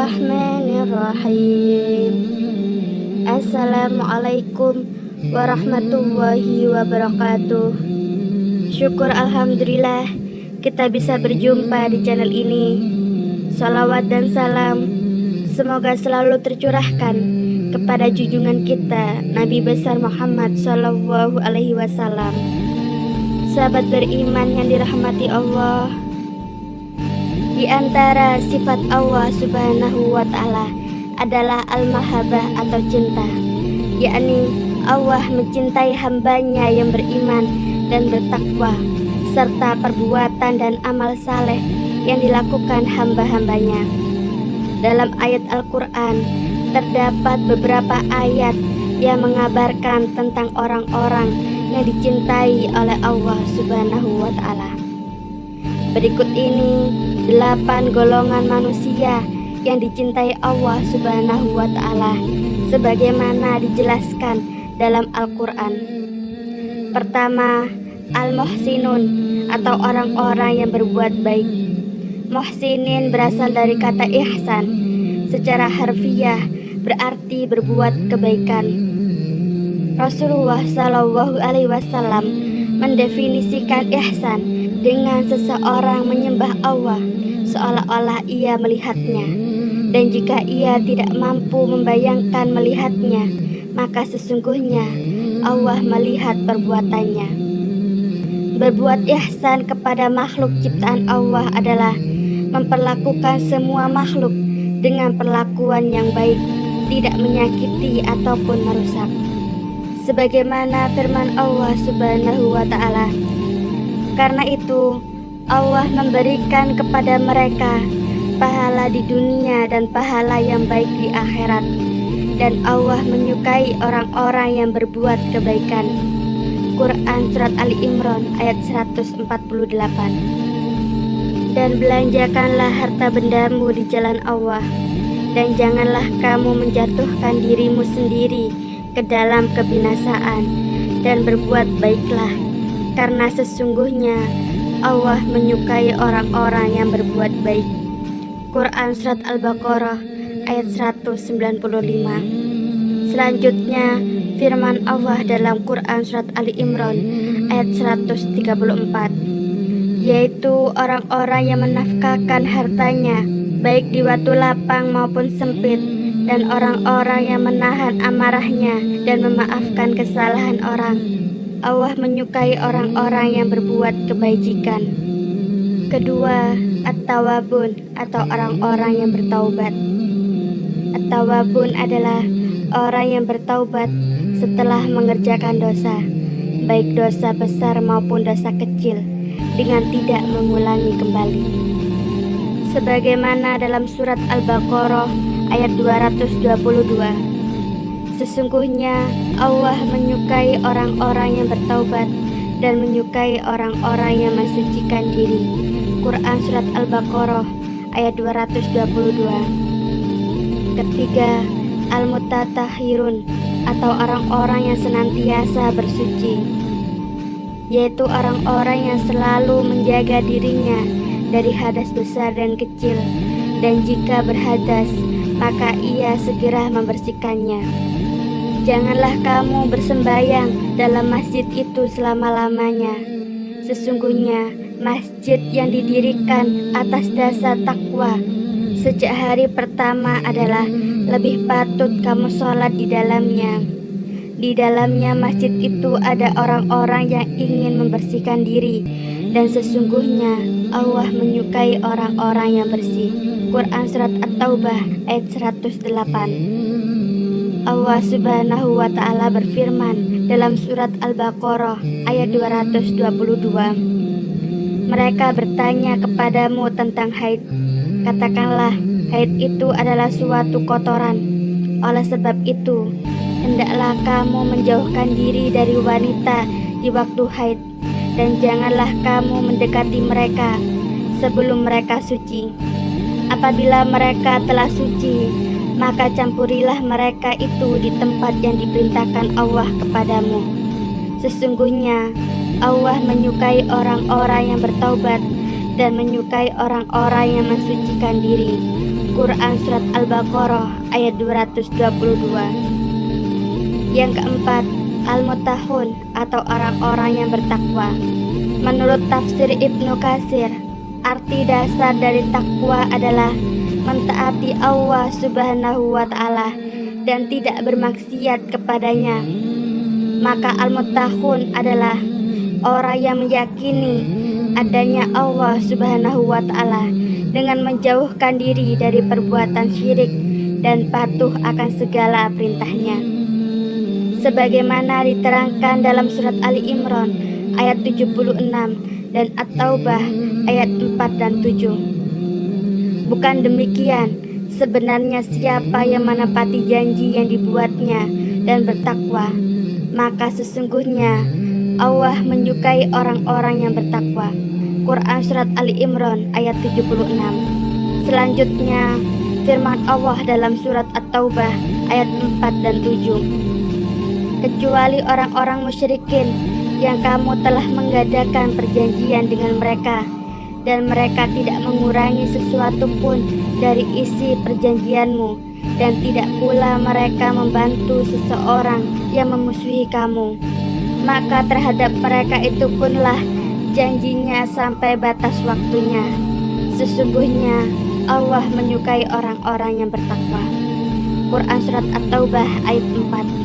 Bismillahirrahmanirrahim. Assalamualaikum warahmatullahi wabarakatuh. Syukur alhamdulillah kita bisa berjumpa di channel ini. Salawat dan salam semoga selalu tercurahkan kepada junjungan kita Nabi besar Muhammad Sallallahu Alaihi Wasallam. Sahabat beriman yang dirahmati Allah, di antara sifat Allah Subhanahu wa Ta'ala adalah al-mahabbah atau cinta, yakni Allah mencintai hambanya yang beriman dan bertakwa, serta perbuatan dan amal saleh yang dilakukan hamba-hambanya. Dalam ayat Al-Quran terdapat beberapa ayat yang mengabarkan tentang orang-orang yang dicintai oleh Allah Subhanahu wa Ta'ala. Berikut ini 8 golongan manusia yang dicintai Allah Subhanahu wa Ta'ala sebagaimana dijelaskan dalam Al-Quran. Pertama, al-muhsinun atau orang-orang yang berbuat baik. Muhsinin berasal dari kata ihsan, secara harfiah berarti berbuat kebaikan. Rasulullah Shallallahu Alaihi Wasallam mendefinisikan ihsan dengan seseorang menyembah Allah seolah-olah ia melihatnya, dan jika ia tidak mampu membayangkan melihatnya, maka sesungguhnya Allah melihat perbuatannya. Berbuat ihsan kepada makhluk ciptaan Allah adalah memperlakukan semua makhluk dengan perlakuan yang baik, tidak menyakiti ataupun merusak. Sebagaimana firman Allah Subhanahu wa Ta'ala, karena itu Allah memberikan kepada mereka pahala di dunia dan pahala yang baik di akhirat, dan Allah menyukai orang-orang yang berbuat kebaikan. Quran Surat Ali Imran ayat 148. Dan belanjakanlah harta bendamu di jalan Allah, dan janganlah kamu menjatuhkan dirimu sendiri ke dalam kebinasaan, dan berbuat baiklah, karena sesungguhnya Allah menyukai orang-orang yang berbuat baik. Quran Surat Al-Baqarah ayat 195. Selanjutnya firman Allah dalam Quran Surat Ali Imran ayat 134, yaitu orang-orang yang menafkahkan hartanya baik di waktu lapang maupun sempit, dan orang-orang yang menahan amarahnya dan memaafkan kesalahan orang. Allah menyukai orang-orang yang berbuat kebajikan. Kedua, at-tawabun atau orang-orang yang bertaubat. At-tawabun adalah orang yang bertaubat setelah mengerjakan dosa, baik dosa besar maupun dosa kecil, dengan tidak mengulangi kembali. Sebagaimana dalam surat Al-Baqarah ayat 222, sesungguhnya Allah menyukai orang-orang yang bertaubat dan menyukai orang-orang yang mensucikan diri. Quran Surat Al-Baqarah ayat 222. Ketiga, al-mutatahhirun atau orang-orang yang senantiasa bersuci, yaitu orang-orang yang selalu menjaga dirinya dari hadas besar dan kecil, dan jika berhadas maka ia segera membersihkannya. Janganlah kamu bersembahyang dalam masjid itu selama-lamanya. Sesungguhnya masjid yang didirikan atas dasar takwa sejak hari pertama adalah lebih patut kamu sholat di dalamnya. Di dalamnya masjid itu ada orang-orang yang ingin membersihkan diri, dan sesungguhnya Allah menyukai orang-orang yang bersih. Quran Surat At-Taubah ayat 108. Allah Subhanahu wa Ta'ala berfirman dalam surat Al-Baqarah ayat 222, mereka bertanya kepadamu tentang haid. Katakanlah, haid itu adalah suatu kotoran. Oleh sebab itu, hendaklah kamu menjauhkan diri dari wanita di waktu haid, dan janganlah kamu mendekati mereka sebelum mereka suci. Apabila mereka telah suci, maka campurilah mereka itu di tempat yang diperintahkan Allah kepadamu. Sesungguhnya Allah menyukai orang-orang yang bertaubat dan menyukai orang-orang yang mensucikan diri. Quran Surat Al-Baqarah ayat 222. Yang keempat, Al-Muttaqun atau orang-orang yang bertakwa. Menurut tafsir Ibnu Katsir, arti dasar dari takwa adalah mentaati Allah Subhanahu wa Ta'ala dan tidak bermaksiat kepadanya. Maka Al-Muttaqun adalah orang yang meyakini adanya Allah Subhanahu wa Ta'ala dengan menjauhkan diri dari perbuatan syirik dan patuh akan segala perintahnya. Sebagaimana diterangkan dalam surat Ali Imran ayat 76 dan At-Taubah ayat 4 dan 7. Bukan demikian, sebenarnya siapa yang menepati janji yang dibuatnya dan bertakwa, maka sesungguhnya Allah menyukai orang-orang yang bertakwa. Quran Surat Ali Imran ayat 76. Selanjutnya, firman Allah dalam surat At-Taubah ayat 4 dan 7. Kecuali orang-orang musyrikin yang kamu telah mengadakan perjanjian dengan mereka, dan mereka tidak mengurangi sesuatu pun dari isi perjanjianmu, dan tidak pula mereka membantu seseorang yang memusuhi kamu. Maka terhadap mereka itu punlah janjinya sampai batas waktunya. Sesungguhnya Allah menyukai orang-orang yang bertakwa. Quran Surat At-Taubah ayat 4.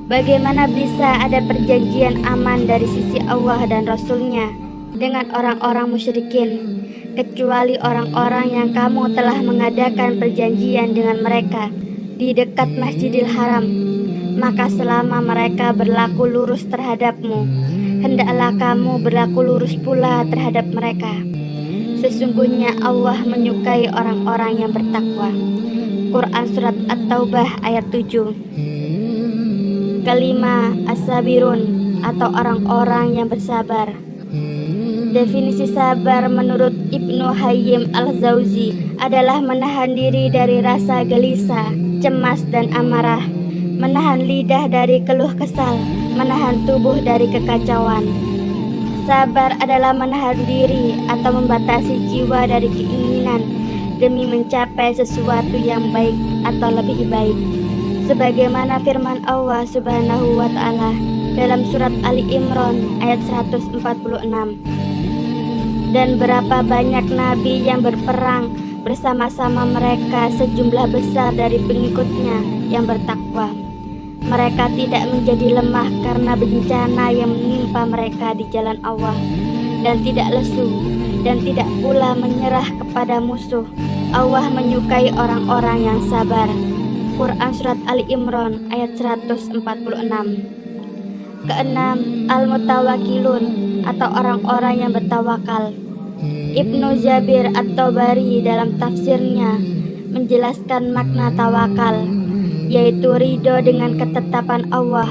Bagaimana bisa ada perjanjian aman dari sisi Allah dan Rasul-Nya dengan orang-orang musyrikin, kecuali orang-orang yang kamu telah mengadakan perjanjian dengan mereka di dekat Masjidil Haram. Maka selama mereka berlaku lurus terhadapmu, hendaklah kamu berlaku lurus pula terhadap mereka. Sesungguhnya Allah menyukai orang-orang yang bertakwa. Quran Surat At-Taubah ayat 7. Kelima, as-sabirun atau orang-orang yang bersabar. Definisi sabar menurut Ibnu Hayyim al-Jauzi adalah menahan diri dari rasa gelisah, cemas dan amarah, menahan lidah dari keluh kesal, menahan tubuh dari kekacauan. Sabar adalah menahan diri atau membatasi jiwa dari keinginan demi mencapai sesuatu yang baik atau lebih baik. Sebagaimana firman Allah Subhanahu wa Ta'ala dalam surat Ali Imran ayat 146. Dan berapa banyak nabi yang berperang bersama-sama mereka sejumlah besar dari pengikutnya yang bertakwa. Mereka tidak menjadi lemah karena bencana yang menimpa mereka di jalan Allah, dan tidak lesu dan tidak pula menyerah kepada musuh. Allah menyukai orang-orang yang sabar. Quran Surat Ali Imran ayat 146. Keenam, al-mutawakkilun atau orang-orang yang bertawakal. Ibnu Jabir At-Tabari dalam tafsirnya menjelaskan makna tawakal, yaitu ridho dengan ketetapan Allah,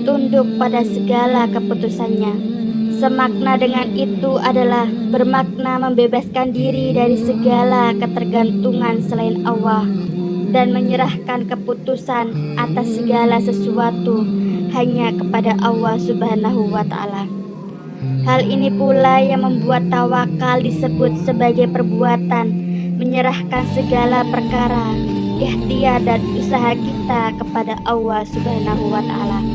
tunduk pada segala keputusannya. Semakna dengan itu adalah bermakna membebaskan diri dari segala ketergantungan selain Allah dan menyerahkan keputusan atas segala sesuatu hanya kepada Allah Subhanahu wa Ta'ala. Hal ini pula yang membuat tawakal disebut sebagai perbuatan menyerahkan segala perkara, ikhtiar dan usaha kita kepada Allah Subhanahu wa Ta'ala.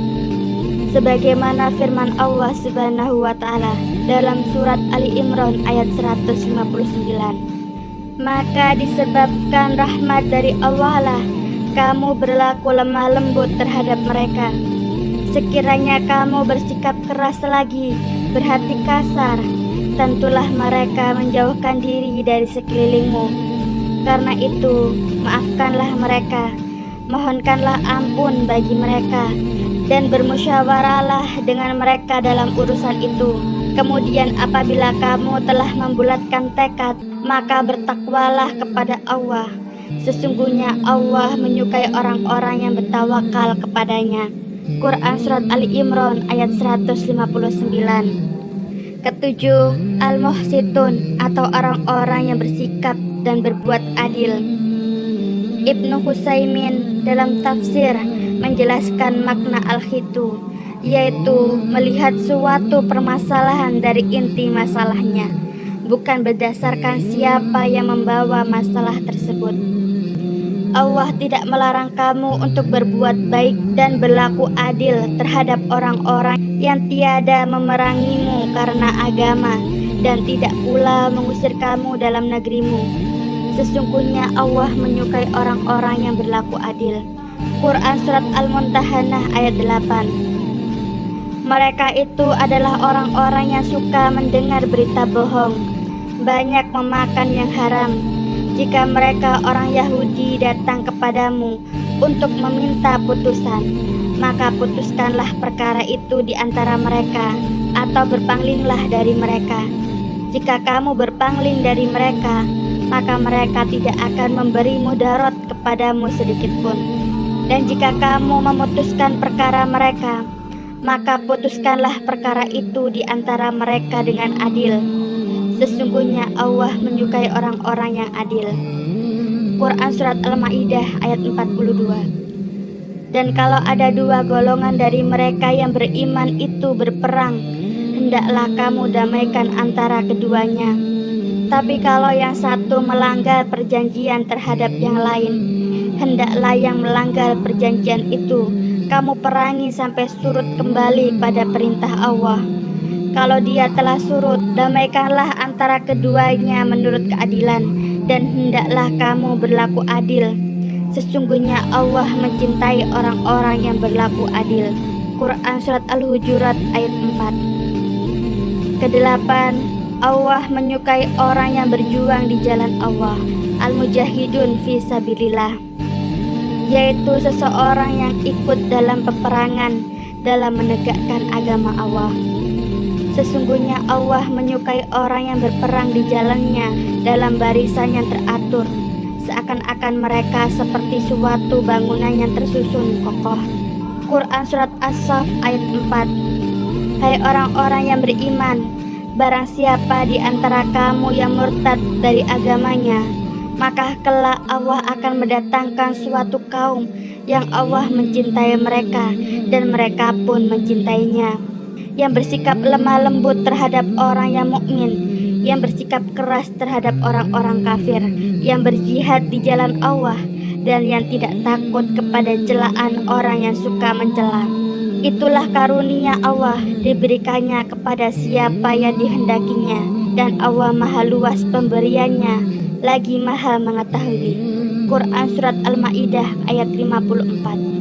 Sebagaimana firman Allah Subhanahu wa Ta'ala dalam surat Ali Imran ayat 159. Maka disebabkan rahmat dari Allah lah kamu berlaku lemah lembut terhadap mereka. Sekiranya kamu bersikap keras lagi, berhati kasar, tentulah mereka menjauhkan diri dari sekelilingmu. Karena itu, maafkanlah mereka, mohonkanlah ampun bagi mereka, dan bermusyawarahlah dengan mereka dalam urusan itu. Kemudian apabila kamu telah membulatkan tekad, maka bertakwalah kepada Allah. Sesungguhnya Allah menyukai orang-orang yang bertawakal kepadanya. Quran Surat Ali Imran ayat 159. Ketujuh, al-muhsitun atau orang-orang yang bersikap dan berbuat adil. Ibnu Husaymin dalam tafsir menjelaskan makna al-khitu, yaitu melihat suatu permasalahan dari inti masalahnya, bukan berdasarkan siapa yang membawa masalah tersebut. Allah tidak melarang kamu untuk berbuat baik dan berlaku adil terhadap orang-orang yang tiada memerangimu karena agama dan tidak pula mengusir kamu dalam negerimu. Sesungguhnya Allah menyukai orang-orang yang berlaku adil. Quran Surat Al-Mumtahanah ayat 8. Mereka itu adalah orang-orang yang suka mendengar berita bohong, banyak memakan yang haram. Jika mereka orang Yahudi datang kepadamu untuk meminta putusan, maka putuskanlah perkara itu di antara mereka, atau berpanglinglah dari mereka. Jika kamu berpangling dari mereka, maka mereka tidak akan memberi mudarat kepadamu sedikitpun. Dan jika kamu memutuskan perkara mereka, maka putuskanlah perkara itu di antara mereka dengan adil. Sesungguhnya Allah menyukai orang-orang yang adil. Quran Surat Al-Ma'idah ayat 42. Dan kalau ada dua golongan dari mereka yang beriman itu berperang, hendaklah kamu damaikan antara keduanya. Tapi kalau yang satu melanggar perjanjian terhadap yang lain, hendaklah yang melanggar perjanjian itu kamu perangi sampai surut kembali pada perintah Allah. Kalau dia telah surut, damaikanlah antara keduanya menurut keadilan, dan hendaklah kamu berlaku adil. Sesungguhnya Allah mencintai orang-orang yang berlaku adil. Quran Surat Al-Hujurat ayat 4. Kedelapan, Allah menyukai orang yang berjuang di jalan Allah, al-mujahidun fi sabilillah, yaitu seseorang yang ikut dalam peperangan dalam menegakkan agama Allah. Sesungguhnya Allah menyukai orang yang berperang di jalannya dalam barisan yang teratur, seakan-akan mereka seperti suatu bangunan yang tersusun kokoh. Quran Surat As-Saff ayat 4. Hai orang-orang yang beriman, barang siapa di antara kamu yang murtad dari agamanya, maka kelak Allah akan mendatangkan suatu kaum yang Allah mencintai mereka dan mereka pun mencintainya, yang bersikap lemah lembut terhadap orang yang mukmin, yang bersikap keras terhadap orang-orang kafir, yang berjihad di jalan Allah, dan yang tidak takut kepada celaan orang yang suka mencela. Itulah karunia Allah, diberikannya kepada siapa yang dihendakinya, dan Allah maha luas pemberiannya, lagi maha mengetahui. Quran Surat Al-Ma'idah ayat 54.